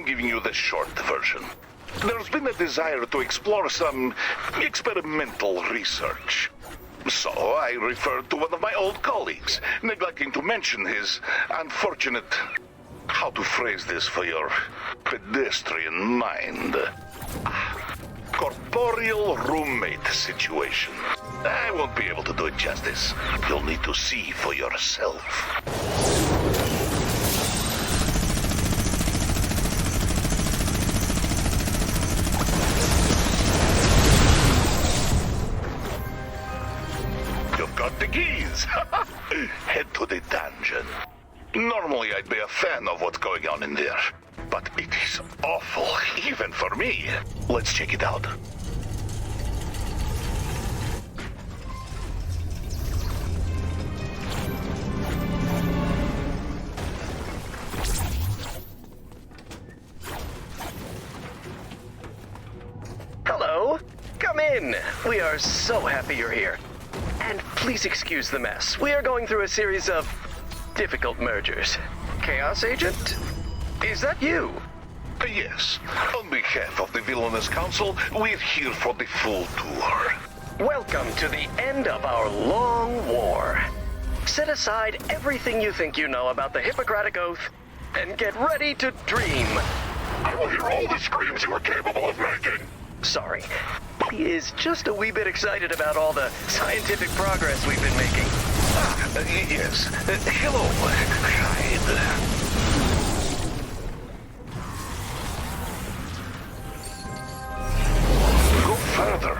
giving you the short version. There's been a desire to explore some experimental research. So I referred to one of my old colleagues, neglecting to mention his unfortunate... How to phrase this for your pedestrian mind? Corporeal roommate situation. I won't be able to do it justice. You'll need to see for yourself. You've got the keys. Head to the dungeon. Normally I'd be a fan of what's going on in there, but it is awful, even for me. Let's check it out. Hello. Come in. We are so happy you're here. And please excuse the mess. We are going through a series of difficult mergers. Chaos Agent? Is that you? Yes. On behalf of the Villainous Council, we're here for the full tour. Welcome to the end of our long war. Set aside everything you think you know about the Hippocratic Oath and get ready to dream. I will hear all the screams you are capable of making. Sorry. He is just a wee bit excited about all the scientific progress we've been making. Yes. Hello, Hyde. Go further.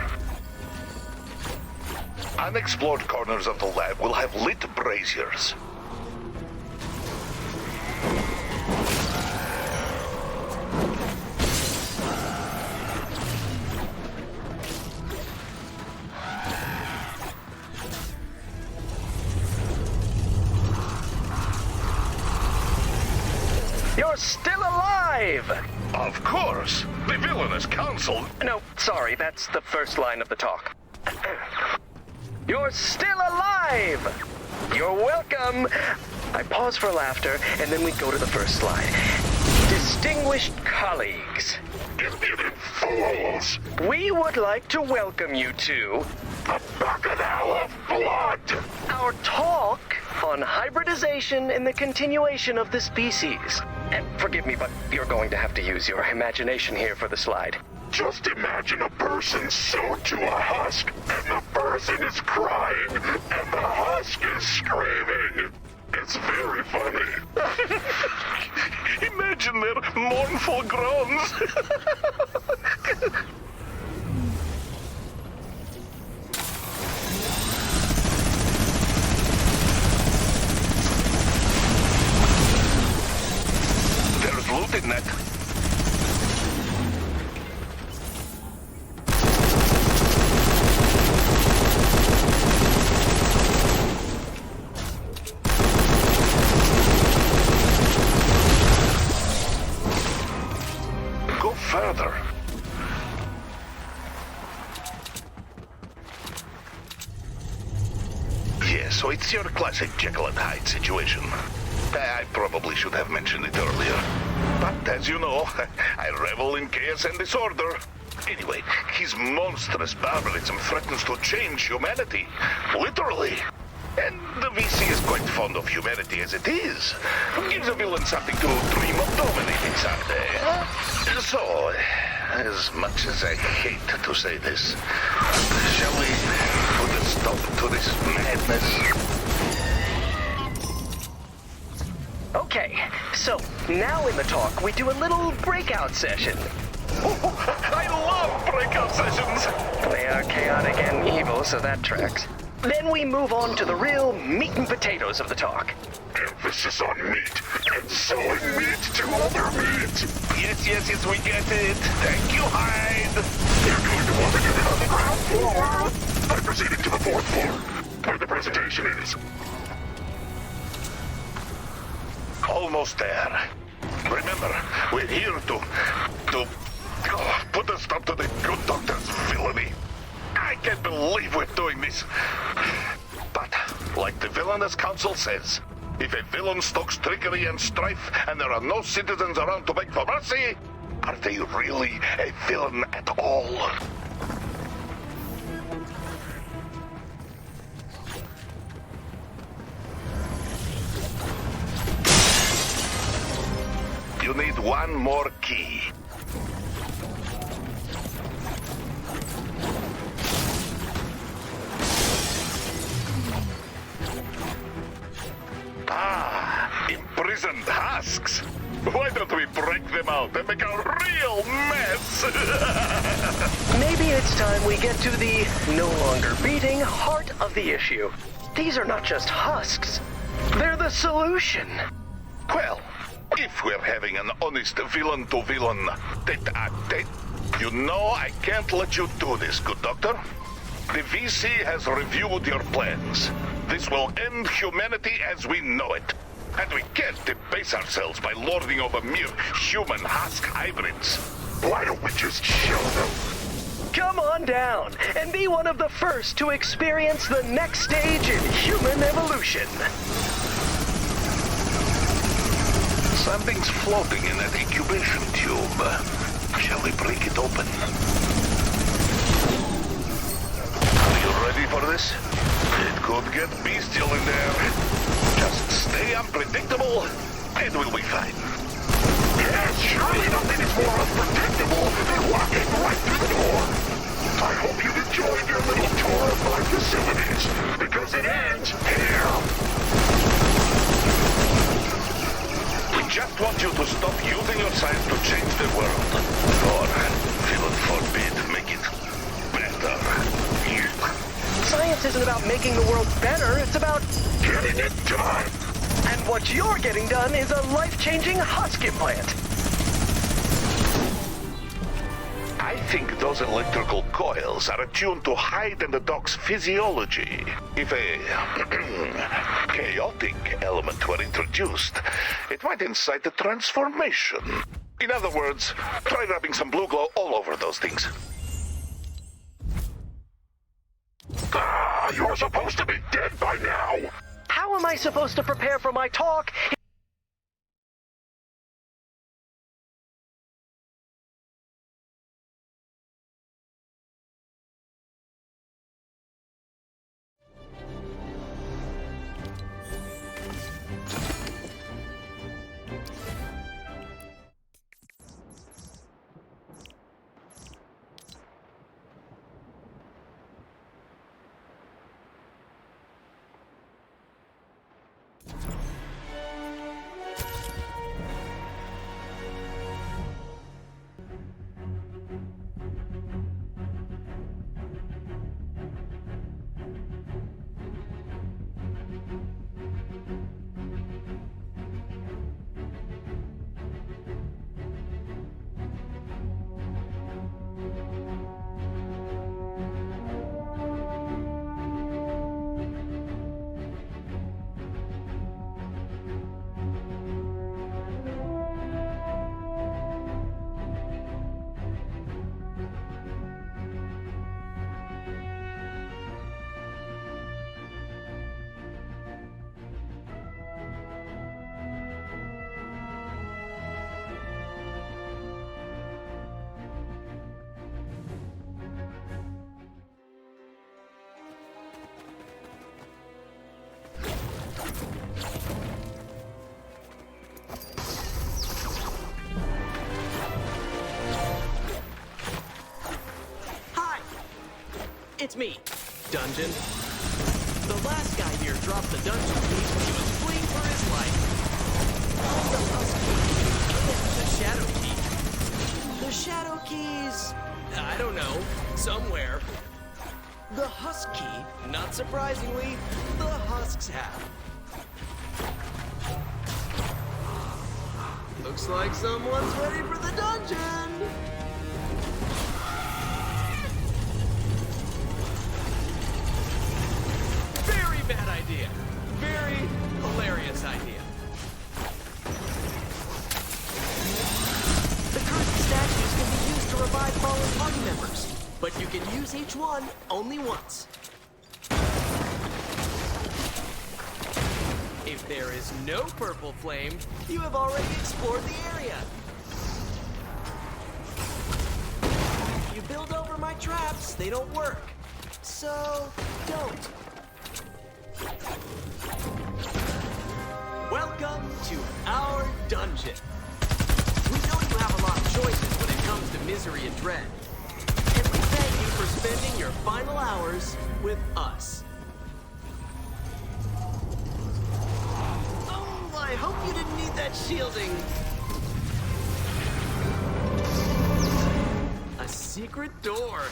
Unexplored corners of the lab will have lit braziers. You're still alive! Of course! The Villainous Council! No, sorry, that's the first line of the talk. You're still alive! You're welcome! I pause for laughter, and then we go to the first slide. Distinguished colleagues. Impudent fools! We would like to welcome you to... A bacchanal of blood! our talk on hybridization and the continuation of the species. And forgive me, but you're going to have to use your imagination here for the slide. Just imagine a person sewed to a husk, and the person is crying, and the husk is screaming. It's very funny. Imagine their mournful groans. There's loot in that. Go further. Yeah, so it's your classic Jekyll and Hyde situation. I probably should have mentioned it earlier. But as you know, I revel in chaos and disorder. Anyway, his monstrous barbarism threatens to change humanity. Literally. And the VC is quite fond of humanity as it is. Gives a villain something to dream of dominating someday. So, as much as I hate to say this, shall we put a stop to this madness? Okay, so now in the talk, we do a little breakout session. I love breakout sessions! They are chaotic and evil, so that tracks. Then we move on to the real meat and potatoes of the talk. Emphasis on meat, and selling meat to other meat! Yes, we get it. Thank you, Hyde! You're going to want to get it on the ground floor! I'm proceeding to the fourth floor, where the presentation is. Almost there. Remember, we're here to put a stop to the good doctor's villainy. I can't believe we're doing this. But, like the Villainous Council says, If a villain stokes trickery and strife and there are no citizens around to beg for mercy, are they really a villain at all? You need one more key. Ah, imprisoned husks. Why don't we break them out and make a real mess? Maybe it's time we get to the no longer beating heart of the issue. These are not just husks. They're the solution. Well, if we're having an honest villain-to-villain tete-a-tete, you know I can't let you do this, good doctor. The VC has reviewed your plans. This will end humanity as we know it. And we can't debase ourselves by lording over mere human husk hybrids. Why don't we just show them? Come on down and be one of the first to experience the next stage in human evolution. Something's floating in that incubation tube. Shall we break it open? Are you ready for this? It could get bestial in there. Just stay unpredictable, and we'll be fine. Yes, surely nothing is more unpredictable than walking right through the door. I hope you enjoyed your little tour of my facilities, because it ends here. We just want you to stop using your science to change the world. Or, heaven forbid, make it better. Science isn't about making the world better, it's about Getting it done. And what you're getting done is a life-changing husk implant. I think those electrical coils are attuned to hide in the dog's physiology. If a chaotic element were introduced, it might incite a transformation. In other words, try rubbing some blue glow all over those things. You're supposed to be dead by now. How am I supposed to prepare for my talk? It's me, Dungeon. The last guy here dropped the dungeon keys when he was fleeing for his life. I'm the Husky. And the Shadow Key. The Shadow Key's... I don't know. Somewhere. The Husky, not surprisingly, the Husks have. Looks like someone's ready for the dungeon! Very bad idea. Very hilarious idea. The current statues can be used to revive fallen party members, but you can use each one only once. If there is no purple flame, you have already explored the area. You build over my traps, they don't work. So, don't. Welcome to our dungeon. We know you have a lot of choices when it comes to misery and dread. And we thank you for spending your final hours with us. Oh, I hope you didn't need that shielding. A secret door.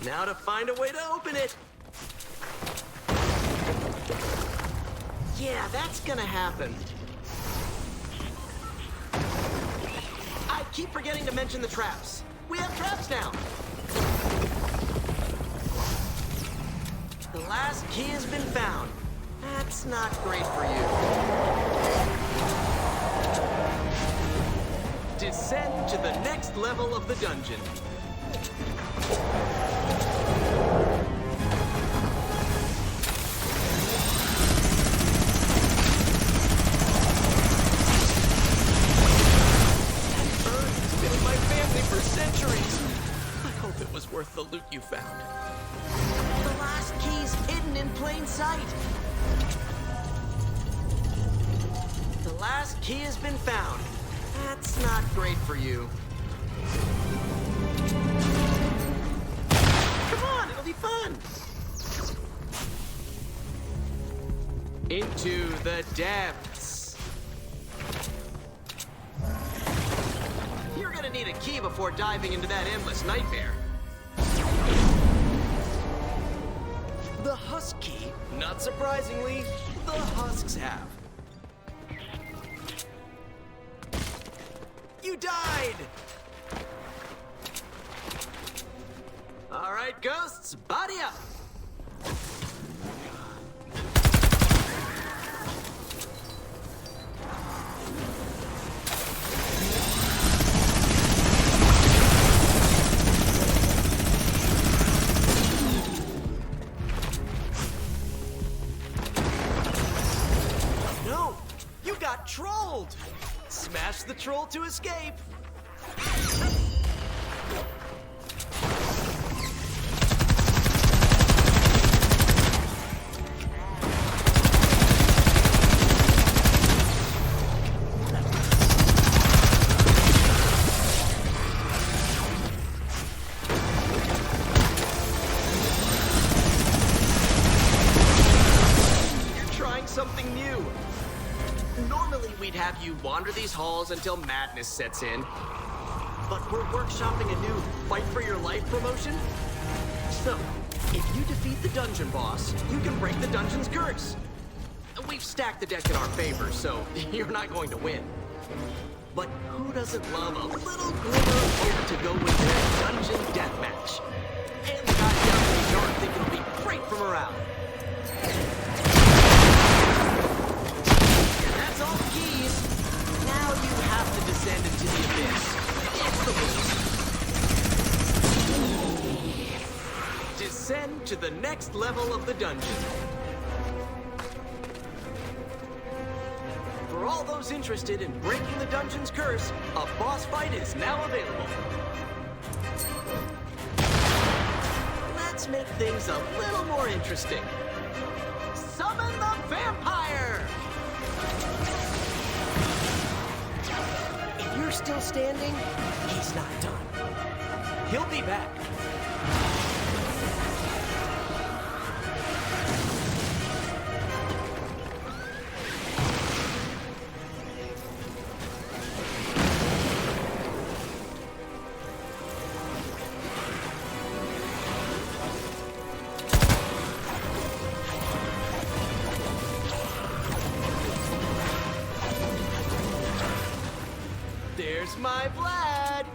Now to find a way to open it. Yeah, that's gonna happen. I keep forgetting to mention the traps. We have traps now. The last key has been found. That's not great for you. Descend to the next level of the dungeon. Worth the loot you found. The last key's hidden in plain sight. The last key has been found. That's not great for you. Come on, it'll be fun. Into the depths. You're gonna need a key before diving into that endless nightmare. The husk key, not surprisingly, the husks have. You died! All right, ghosts, body up! Trolled! Smash the troll to escape! You're trying something new. Normally, we'd have you wander these halls until madness sets in. But we're workshopping a new fight for your life promotion. So, if you defeat the dungeon boss, you can break the dungeon's curse. We've stacked the deck in our favor, so you're not going to win. But who doesn't love a little glimmer of hope to go with their dungeon deathmatch? And the goddamn yard think it'll be great for morale. All the keys. Now you have to descend into the abyss. It's the rules. Descend to the next level of the dungeon. For all those interested in breaking the dungeon's curse, a boss fight is now available. Let's make things a little more interesting. Summon the vampire! If you're still standing, he's not done. He'll be back. There's my Vlad!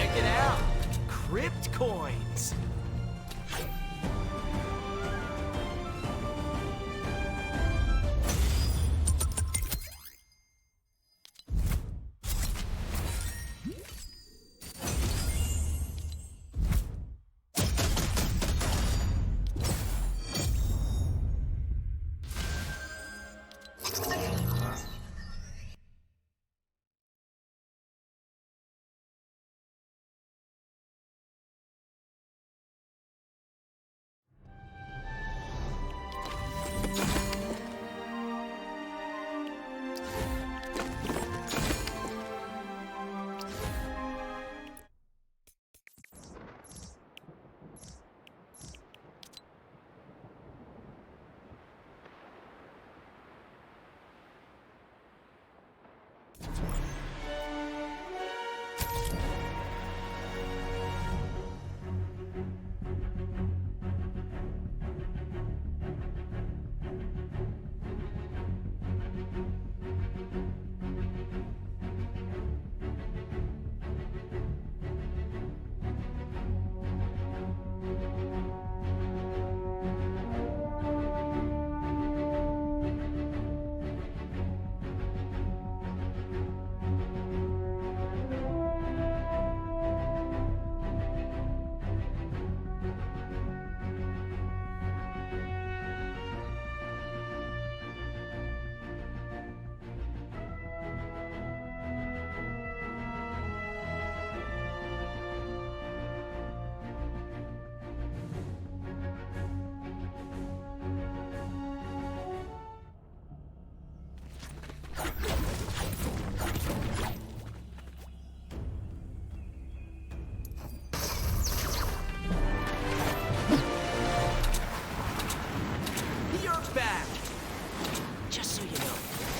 Check it out. Crypt coins.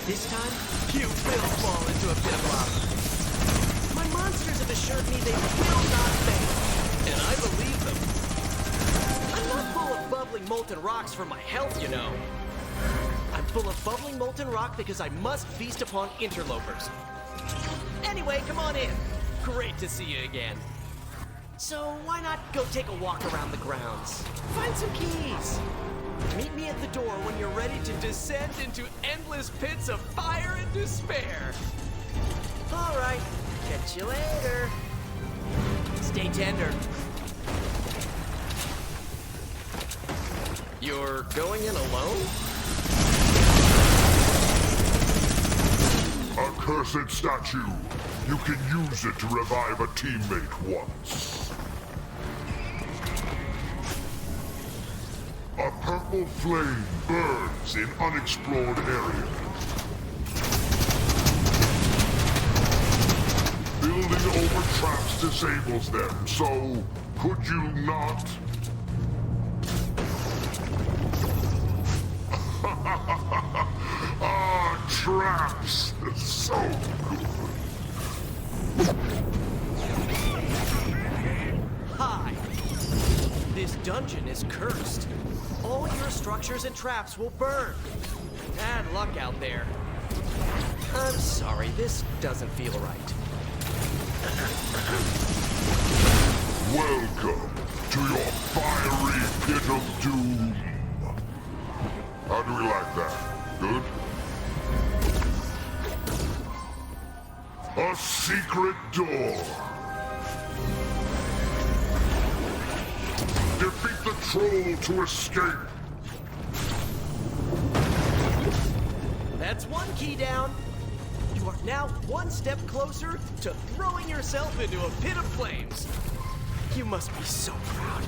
This time, you will fall into a pit of lava. My monsters have assured me they will not fail, and I believe them. I'm not full of bubbling molten rocks for my health, you know. I'm full of bubbling molten rock because I must feast upon interlopers. Anyway, come on in. Great to see you again. So why not go take a walk around the grounds? Find some keys. Meet me at the door when you're ready to descend into endless pits of fire and despair. All right, catch you later. Stay tender. You're going in alone? A cursed statue. You can use it to revive a teammate once. A purple flame burns in unexplored areas. Building over traps disables them, so could you not? Ah, traps! So good. Hi. This dungeon is cursed. All your structures and traps will burn. Bad luck out there. I'm sorry, this doesn't feel right. Welcome to your fiery pit of doom. How do we like that? Good? A secret door. Defeat the troll to escape. That's one key down. You are now one step closer to throwing yourself into a pit of flames. You must be so proud.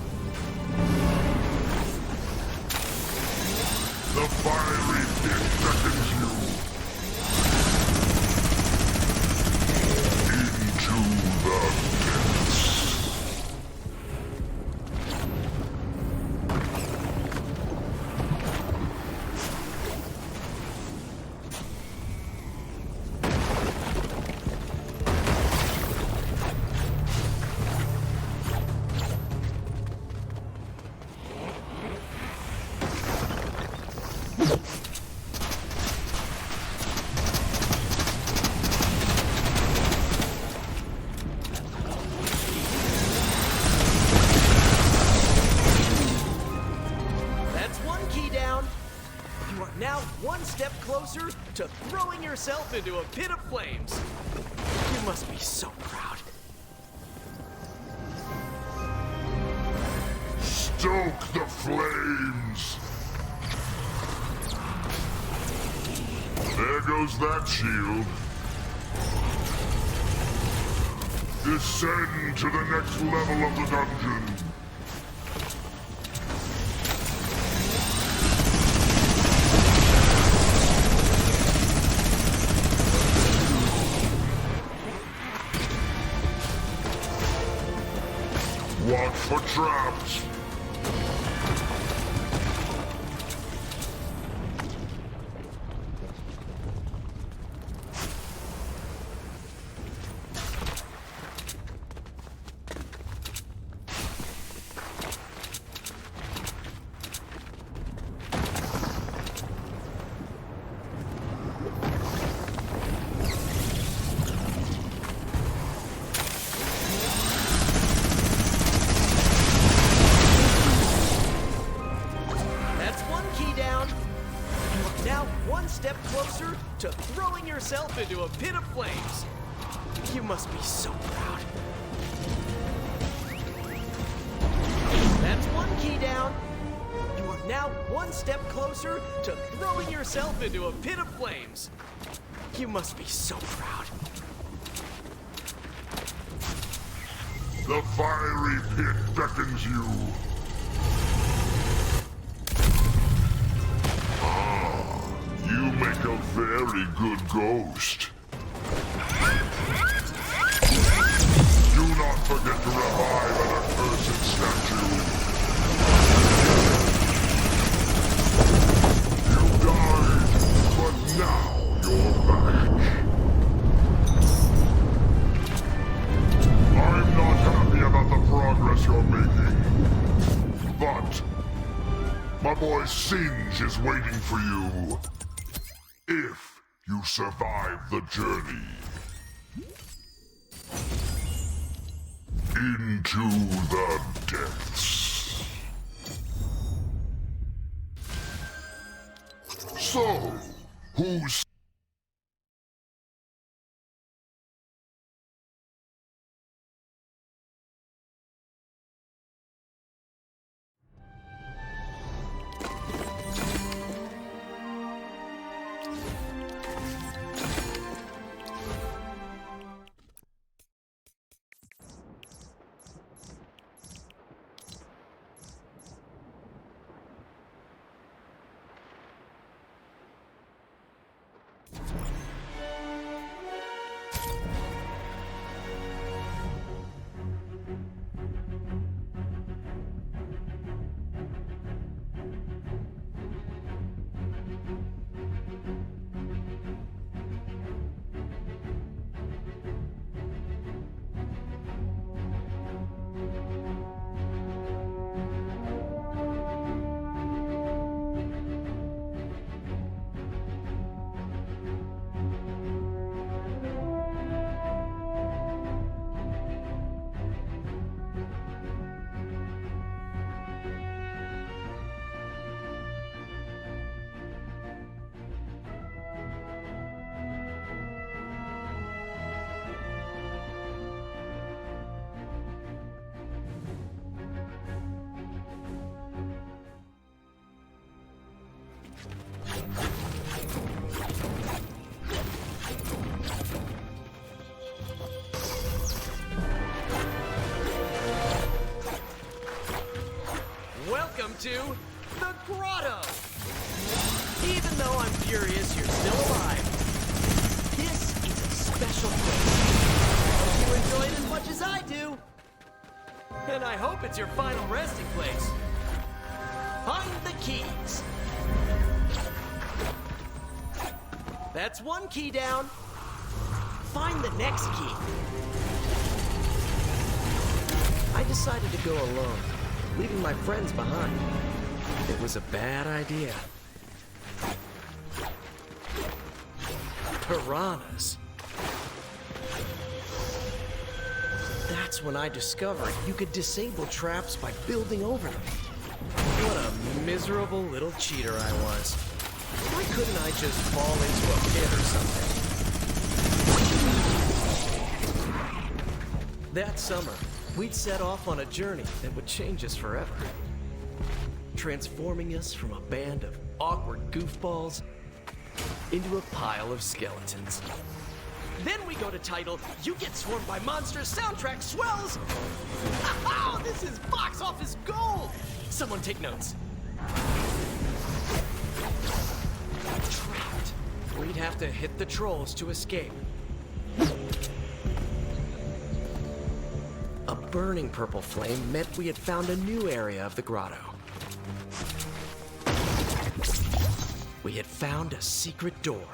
The fiery pit beckons you. Into the pits. closer to throwing yourself into a pit of flames. You must be so proud. Stoke the flames! There goes that shield. Descend to the next level of the dungeon. Watch for traps. Step closer to throwing yourself into a pit of flames. You must be so proud. That's one key down. You are now one step closer to throwing yourself into a pit of flames. You must be so proud. The fiery pit beckons you. You make a very good ghost. Do not forget to revive an accursed statue. You died, but now you're back. I'm not happy about the progress you're making, but my boy Singe is waiting for you. If you survive the journey into the depths. So, who's... Welcome to the Grotto! Even though I'm furious you're still alive, this is a special place. Hope you enjoy it as much as I do. And I hope it's your final resting place. Find the keys. That's one key down. Find the next key. I decided to go alone, leaving my friends behind. It was a bad idea. Piranhas. That's when I discovered you could disable traps by building over them. What a miserable little cheater I was. Why couldn't I just fall into a pit or something? That summer, we'd set off on a journey that would change us forever. Transforming us from a band of awkward goofballs into a pile of skeletons. Then we go to title, You Get Swarmed by Monsters soundtrack swells! Oh, this is box office gold! Someone take notes. Trapped. We'd have to hit the trolls to escape. A burning purple flame meant we had found a new area of the grotto. We had found a secret door.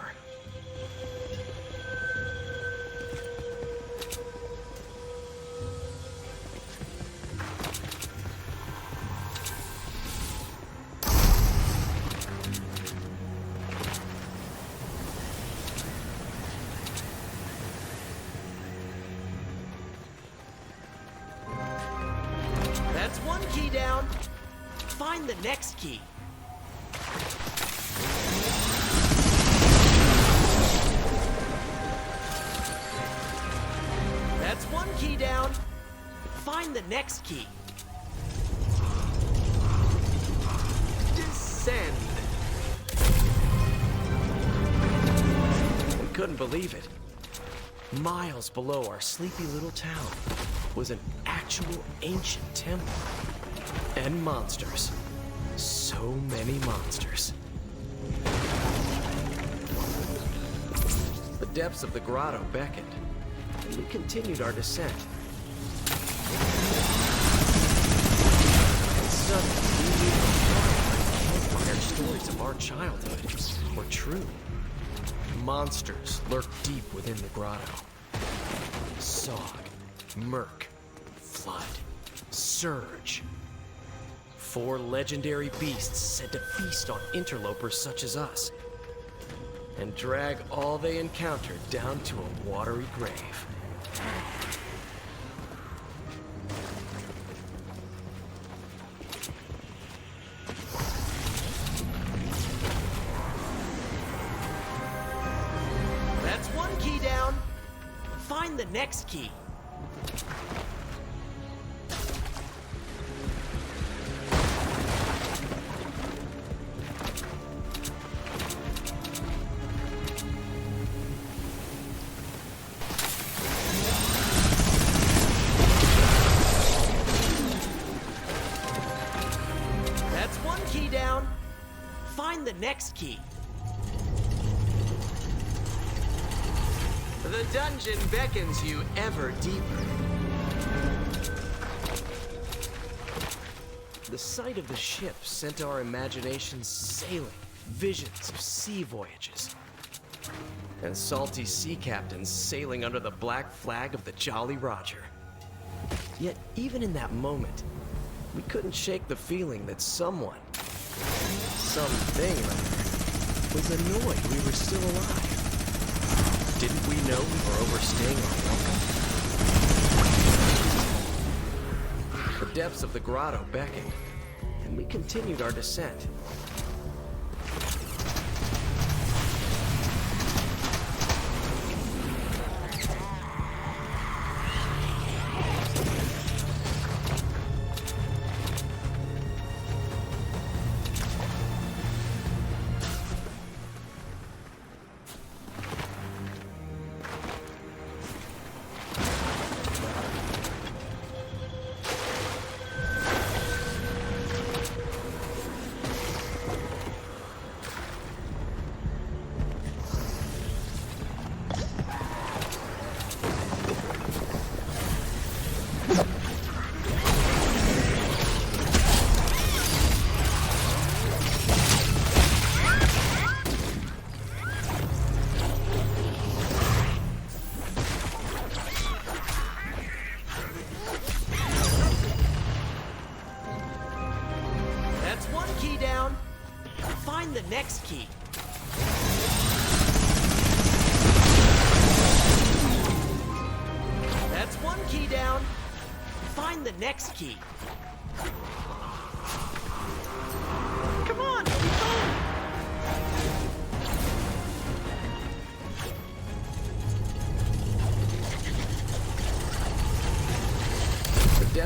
That's one key down. Find the next key. That's one key down. Find the next key. Descend. We couldn't believe it. Miles below our sleepy little town was an actual ancient temple. And monsters. So many monsters. The depths of the grotto beckoned, and we continued our descent. And suddenly, we knew the campfire stories of our childhood were true. Monsters lurked deep within the grotto. Sog, Murk, Flood, Surge. 4 legendary beasts said to feast on interlopers such as us and drag all they encountered down to a watery grave. That's one key down. Find the next key. Key down. Find the next key. The dungeon beckons you ever deeper. The sight of the ship sent our imaginations sailing, visions of sea voyages. And salty sea captains sailing under the black flag of the Jolly Roger. Yet, even in that moment, we couldn't shake the feeling that something was annoyed we were still alive. Didn't we know we were overstaying our welcome? The depths of the grotto beckoned, and we continued our descent. Find the next key. That's one key down. Find the next key. Come on, keep going.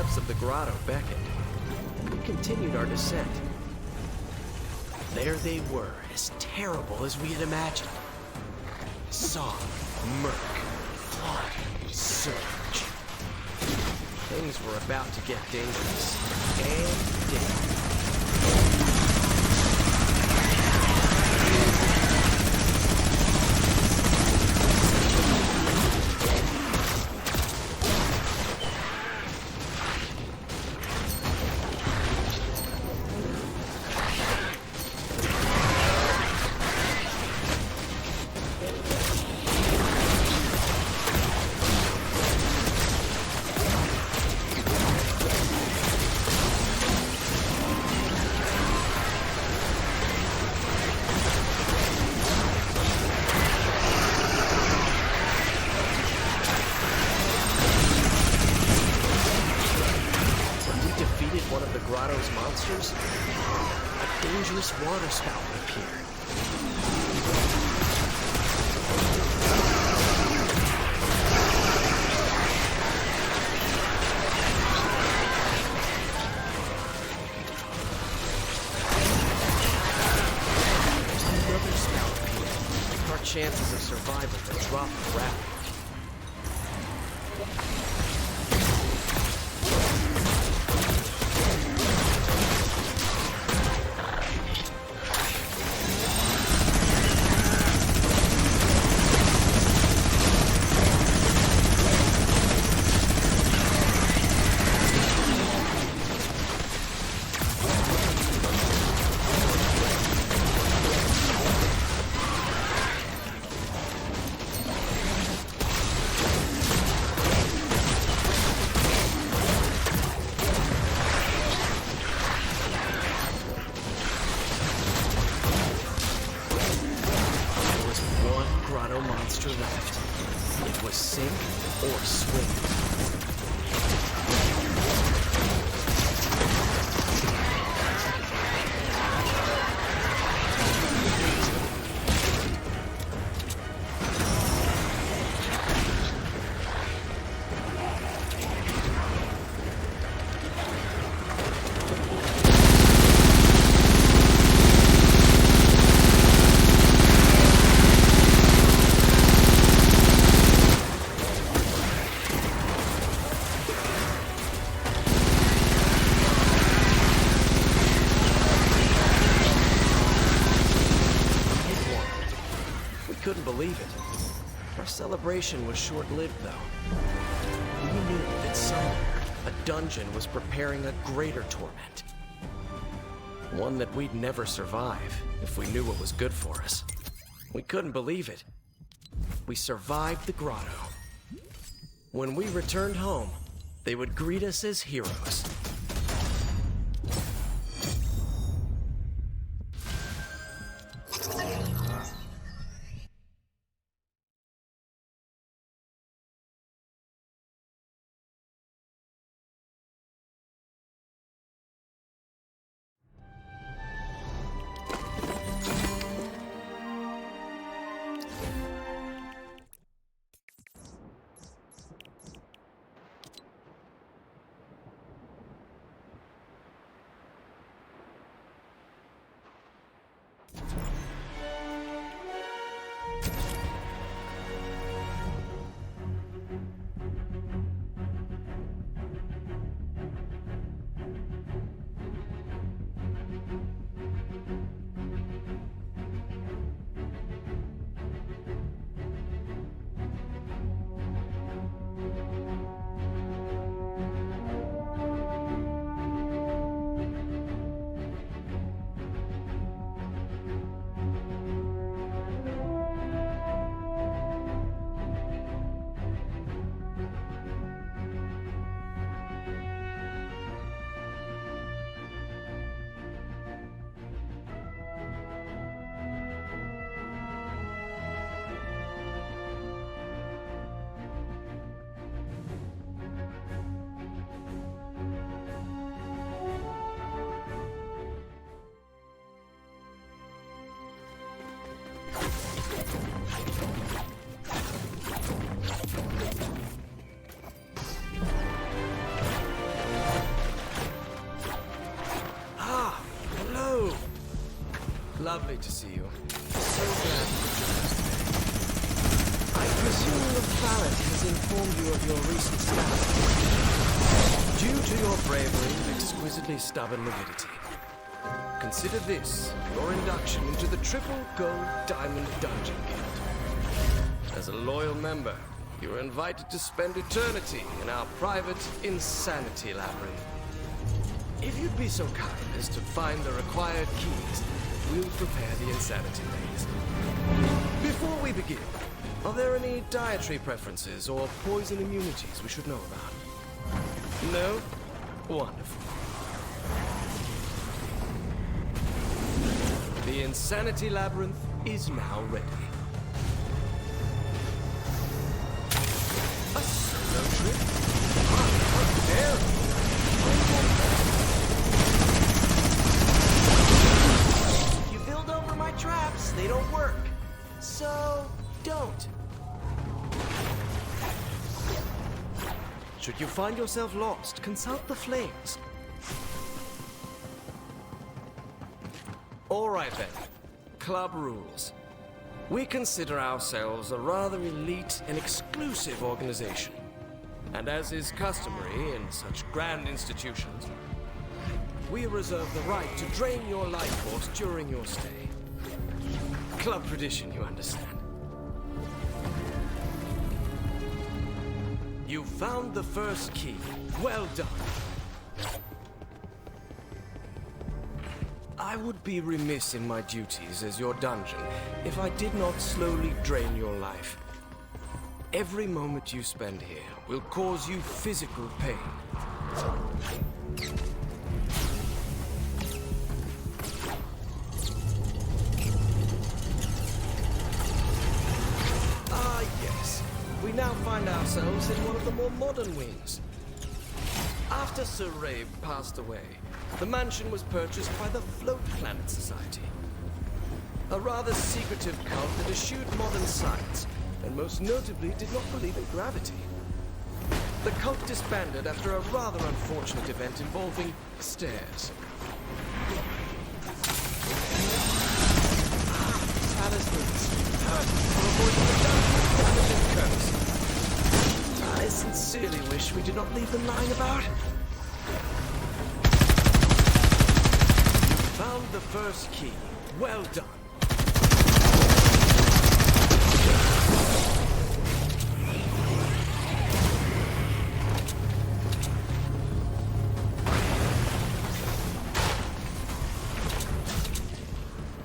depths of the grotto beckoned, and we continued our descent. There they were, as terrible as we had imagined. Song, murk, flood, surge. Things were about to get dangerous. And did. One of the grotto's monsters, a dangerous water spout appeared. Another spout appeared. Our chances of survival had dropped rapidly. Monster left. It was sink or swim. Couldn't believe it. Our celebration was short-lived, though. We knew that somewhere, a dungeon was preparing a greater torment. One that we'd never survive if we knew what was good for us. We couldn't believe it. We survived the grotto. When we returned home, they would greet us as heroes. Lovely to see you. So glad you could join us today. I presume the valet has informed you of your recent status. Due to your bravery and exquisitely stubborn lividity, consider this your induction into the Triple Gold Diamond Dungeon Guild. As a loyal member, you are invited to spend eternity in our private Insanity Labyrinth. If you'd be so kind as to find the required keys, we'll prepare the Insanity Maze. Before we begin, are there any dietary preferences or poison immunities we should know about? No? Wonderful. The Insanity Labyrinth is now ready. A solo trip? How dare you? You build over my traps, they don't work. So, don't. Should you find yourself lost, consult the flames. All right then. Club rules. We consider ourselves a rather elite and exclusive organization. And as is customary in such grand institutions, we reserve the right to drain your life force during your stay. Club tradition, you understand. You found the first key. Well done. I would be remiss in my duties as your dungeon if I did not slowly drain your life. Every moment you spend here will cause you physical pain. Ah, yes. We now find ourselves in one of the more modern wings. After Sir Rabe passed away, the mansion was purchased by the Float Planet Society. A rather secretive cult that eschewed modern science, and most notably did not believe in gravity. The cult disbanded after a rather unfortunate event involving stairs. Talismans. For avoiding the damage and curse. I sincerely wish we did not leave them lying about. Found the first key. Well done.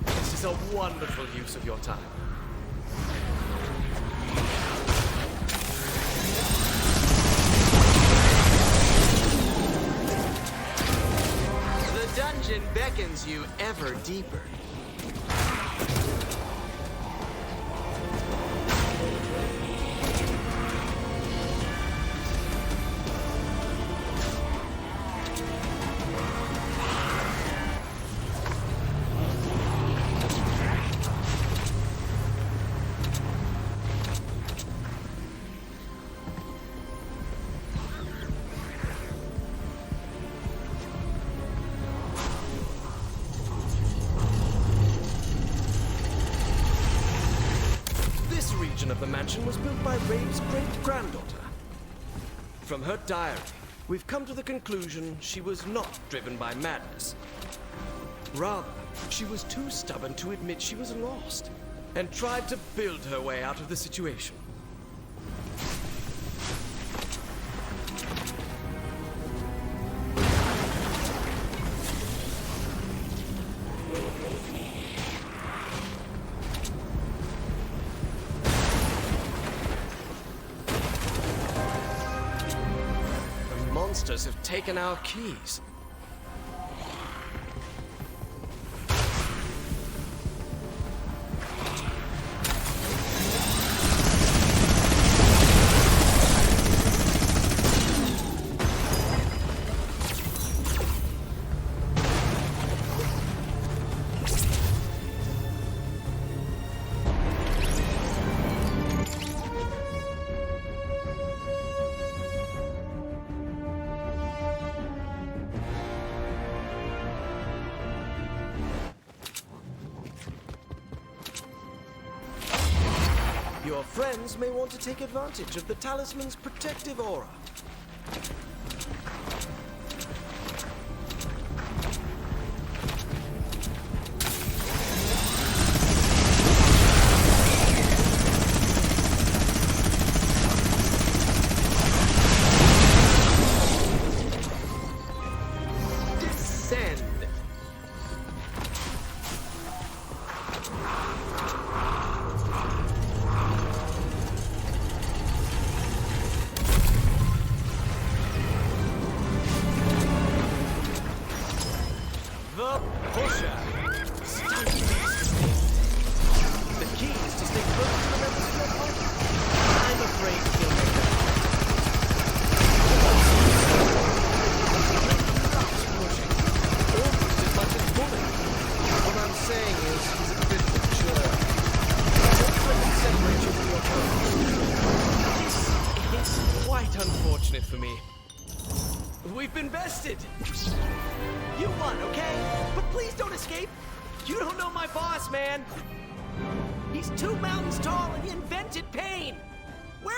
This is a wonderful use of your time. The dungeon beckons you ever deeper. Of the mansion was built by Rabe's great-granddaughter. From her diary, we've come to the conclusion she was not driven by madness. Rather, she was too stubborn to admit she was lost, and tried to build her way out of the situation. Monsters have taken our keys. Your friends may want to take advantage of the talisman's protective aura. Descend. The Pusher. Stunning beast. The key is to stay close to the members of your party. I'm afraid he'll make that pushing. Almost as much as pulling. What I'm saying is he's a bit mature. Don't let him separate you from your party. This is quite unfortunate for me. We've been bested. You won, okay? But please don't escape. You don't know my boss, man. He's 2 mountains tall and he invented pain.